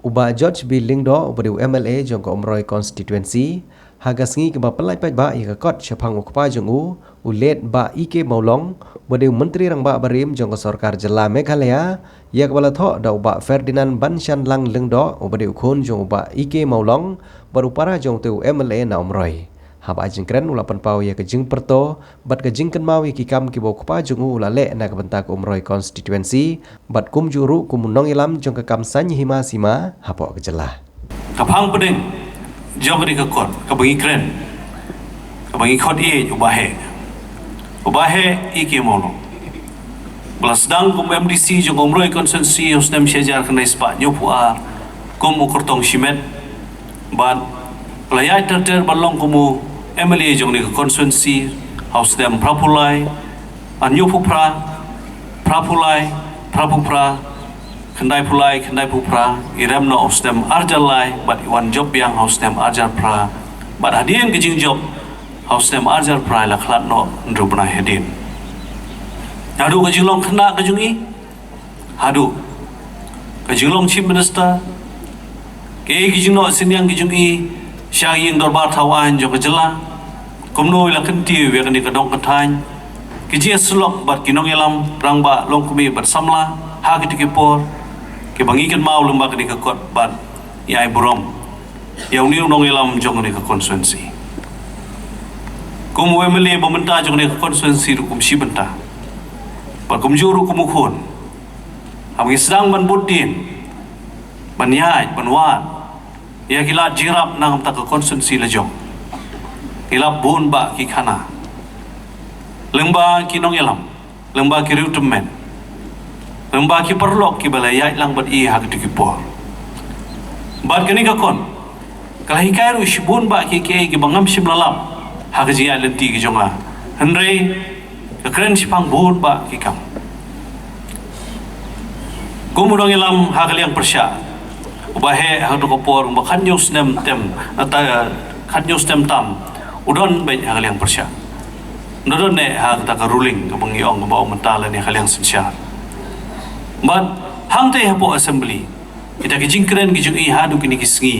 Uba George Billing do ubadu MLA jong ko Omroy constituency hagas ngi ke ba pelai pai ba i ka kot chapang ukpa jong u let ba ike maulong ubadu menteri rang ba barim jong ko sarkar jela Meghalaya yak bala tho da uba Ferdinand Banshan Lang leng do ubadu khon jong uba ike maulong baru para jong tu MLA na Omroy haba jingkren ulapan pau ya ke jing perto bat ke jingken mau ki kam ki bok pa jung ula le na ke bentak Omroy constituency bat kum juru kum nong ilam jong ke kam san hima sima hapo ke jelah kapang pedeng jong di ke kot ke bangi kren ke bangi kot ubahe iki mono belas dang kum MDC jong Omroy constituency usnem syajar kena ispa nyopua kum ukurtong shimet bat layai terter balong kumu MLA jong ni constituency house dem prapulai anyu prapulai kendai pupra irem no house dem arjalai but iwan job yang house dem arjar pra but hadien kijing job house dem arjar pra la khlat no ndrubna hedin hadu kijing long kena kejungi hadu kijing long chief minister ke kijing no sinyang kijungi Syang yang dorbar tawan jong kejela kumno ila kenti we kani kadong katany kiji selok bat kinong elam rang ba long kumi bat samla ha kiti kipor ke bangi ken mau lemba kani kakot bat yai burom yang ni nong elam jong ni ka konstituensi kum we mele bomenta jong ni ka konstituensi kum si benta bat kum juru kum khon am sedang ban budin ban yai ban wat ya kila jirap nang tak konstituensi lejong kila bun ba ki khana lengba ki nong elam lengba ki recruitment lengba ki perlok ki balai lang bat i hak ki por bat kini ka kon kalahi kairu shibun ba ki bangam shiblalam hak ji ya lenti ki jonga henry keren sipang bun ba ki kam kumudong elam hak liang persya ubahe hadu kopor bakhanyo snem tem ata khanyo stem tam udon be haliang persya ndon ne ha ta ka ruling ka bangi ong ba mentala ne haliang sinsya but hang te hapo assembly kita ki jingkren ki jung i hadu kini kisngi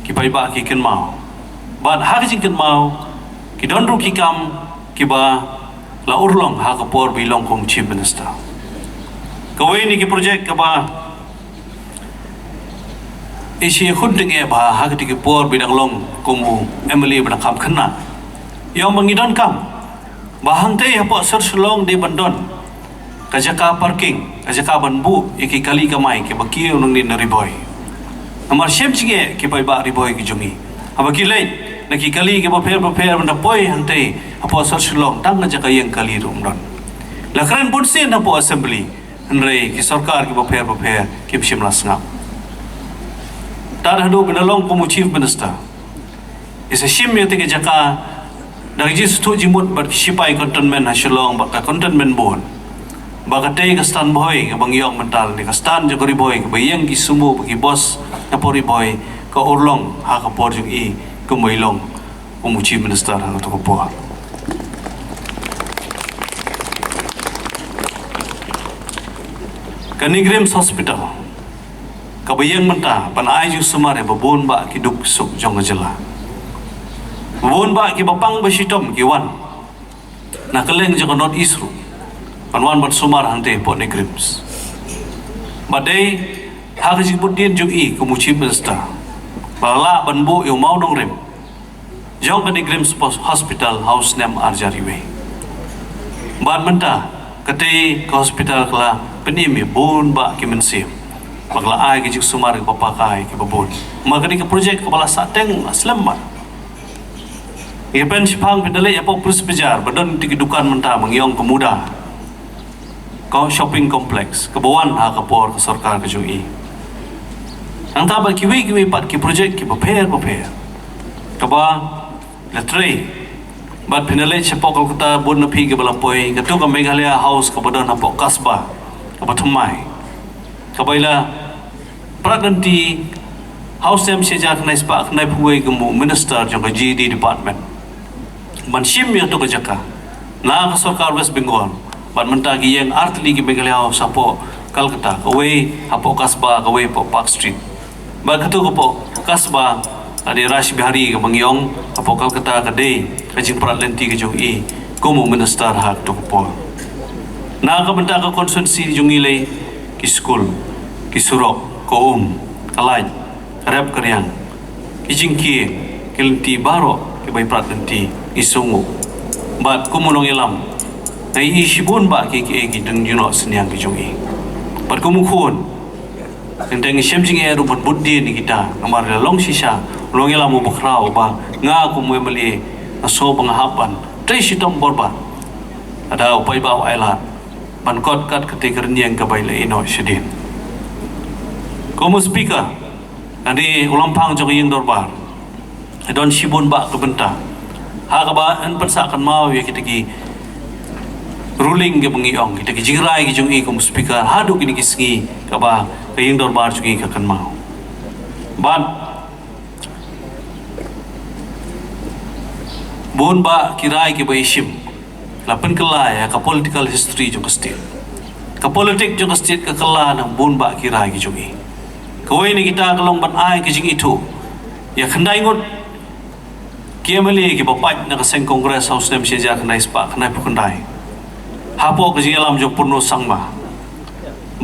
ki pai ba ki ken mau but ha ki jingken mau ki don ru ki kam ki ba la urlong ha kopor bilong kong chief minister kawe ni ki project ka ba isi khunting e ba ha ki por bidang long kumu MLA bidang kam khna yang mengidon kam bahang te hapo ser selong di bandon kajaka parking kajaka banbu iki kali kamai ke baki unang ni riboy amar shem chinge ke bai ba riboy ki jungi abaki lei naki kali ke bofer benda poi hante hapo ser selong tang kajaka yang kali rumdon la kran bunsin hapo assembly nre ki sarkar ki bofer ki shimla sngap tar hadu binalong kumu chief minister isa shim yete ke jaka dari jis tu jimut bar sipai containment hasilong baka containment bon baka tei ka stand boy ka bangyong mental ni ka stand jo boy ka bayang ki sumu ki boss na pori boy ka urlong ha ka por jung i kumoilong kumu chief minister ha to ko po Kanigrims hospital kabayang menta pan ayu sumare babon ba ki duk suk jong jela babon ba ki bapang basitom ki wan na keleng jong not isru pan wan bat sumar hante po ne grips badai ha ji budin jung i ku muchi besta bala banbu yu mau dong rem jong ka grims hospital house nem arjariwe ban menta kate ka hospital kala penimi bon ba ki mensim bagla ai ki sumar ki papakai ki babon magani ka project ka bala sateng aslamma ipen sipang pedale apo pus bejar badon ti dukan menta mangyong pemuda kau shopping complex kebawan ha kapor ke sarkar ke jui ang taba kiwi pat ki project ki prepare kaba latre bat pinale chapok kota bon na phi ke balapoi ke tu ka Meghalaya house ka badon ha po kasba ka bathumai kabaila praganti house dem sejak nai spa nai phuai gemu minister jong GD department manshim ya to jaka na ka sarkar West Bengal ban menta gi yang artli gi begaliao sapo Calcutta away hapo kasba away po Park Street ba katu ko kasba adi Rash Bihari ke mangyong hapo Calcutta ka day kajing prat lenti ke jong i kumu minister hak to po na ka benta ka konstitusi jong ilay ki school ki surok ko kalaj rap karyang kijing ki kilenti baro ki bay prat lenti isungu bat kumunong ilam ay isibun ba ki deng juno senyang ki jong i pat kumukun enteng shemjing e rubat buddi ni kita amar long sisa long ilam mo bakrao ba nga kumu mali aso panghapan trai sitom borba ada upay ba ailat pankot kat ketika renyang kabay la ino sedin kumu speaker adi ulampang jong ing dorbar don sibun ba kebenta ha ka ba an persakan mau ya kita ki ruling ke mengiong kita ki jingrai ki jong i kum speaker hadu kini kisngi ka ba kaying dorbar jong i ka kan mau ban bon ba kirai ki ba isim lapan kelai ka political history jong state ka politik jong state ka kala nang bon ba kirai ki jong i kawai ni kita kalong ban ai ki jing itu ya khandai ngot kiamali ki bapak na kaseng kongres house nem seja khandai spa khandai pukundai hapo ka jing alam jong purno sangma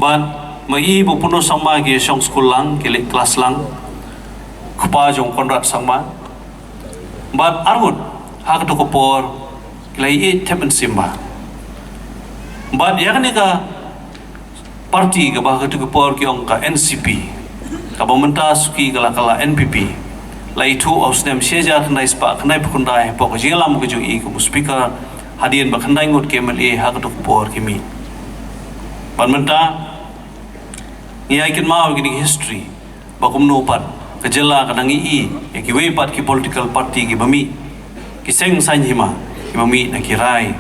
ban mai bu purno sangma ki song school lang ki kelas lang kupa jong konrat sangma ban arut hak to kopor kilai e temen simba ban ya kan ka parti ka bah to kopor ki ong ka NCP ka pementa suki kala NPP lai tu ausnem seja khandai spa khandai pukundai po ka jing alam ka jong i ku speaker hadian ba khandai ngot KMLA hak to kopor kimi ban menta ngai kin mau gini history ba kumno pat kejela kadang i ya ki we pat ki political party ki bami ki seng san hima ki bami na ki rai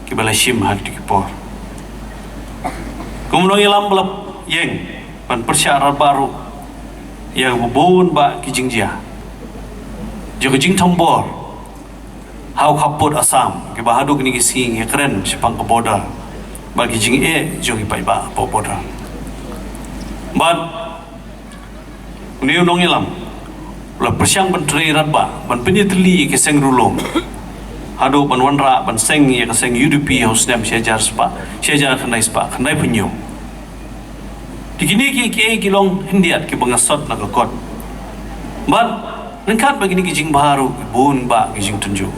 ki balashim hal ki por kumno ilam blap yeng pan persyarat baru ya bubun ba ki jingjia jo ki jing thambor hau khapot asam ki bahadu ki sing ya keren sipang ke border ba ki jing e jo ki pai ba po border ban ni nong ilam la persiang menteri ratba ban penyetli ke seng rulong hado ban wanra ban seng ya ke seng UDP house dem sejar khandai spa khandai punyo dikini ki kilong hindiat ki bangasot na kot ban nengkat begini ki jing baru ki bun ba ki jing tunjuk